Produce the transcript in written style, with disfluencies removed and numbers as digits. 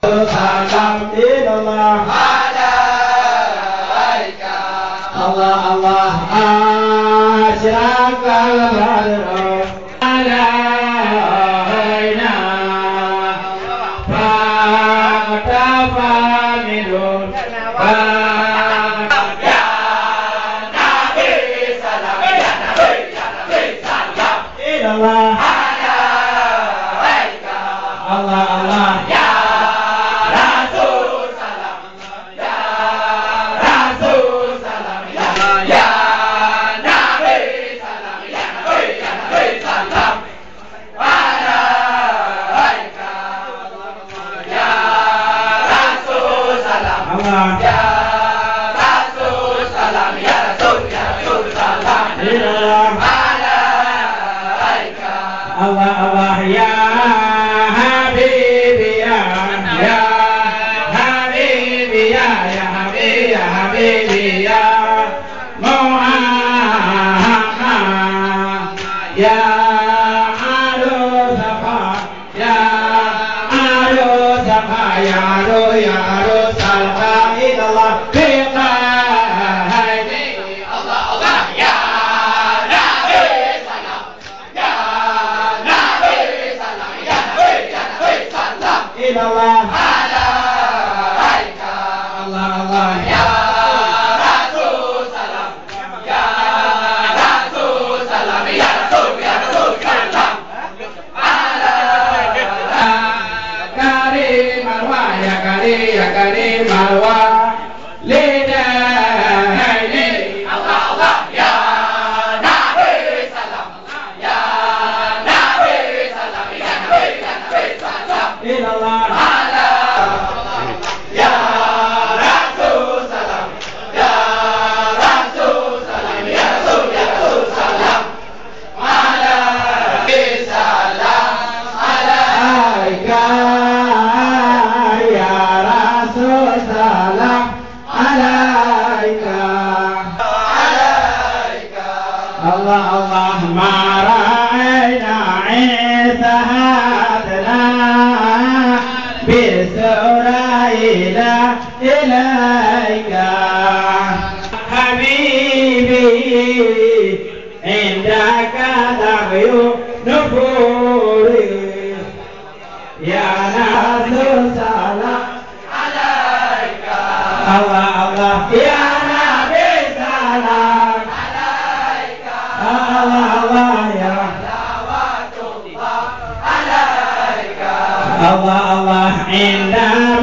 salam ilallah alaika Allah Allah asyrakal badru alaina faqtafa minun ya Nabi salam ya Nabi salam ilallah alaika Allah Allah ya Allah Allah ya Habibi ya Habibi ya Habibi ya Muhammad ya Arusafa ya Arusafa ya Arusafa ilallah Allah alaika Allah Allah ya Rasul salam ya Rasul salam ya Rasul salam ala karim marwa ya karim marwa lidaini Allah Allah ya Nabi salam ya Nabi salam ya Nabi salam ilallah Allah Allah mara'ayna Isa hadna bisura ilaika habibi indaka nabyu nufuri ya Rasul salam alaika Allah Allah ya Nabi salam Allah Allah ya salawatullah alaika Allah Allah indah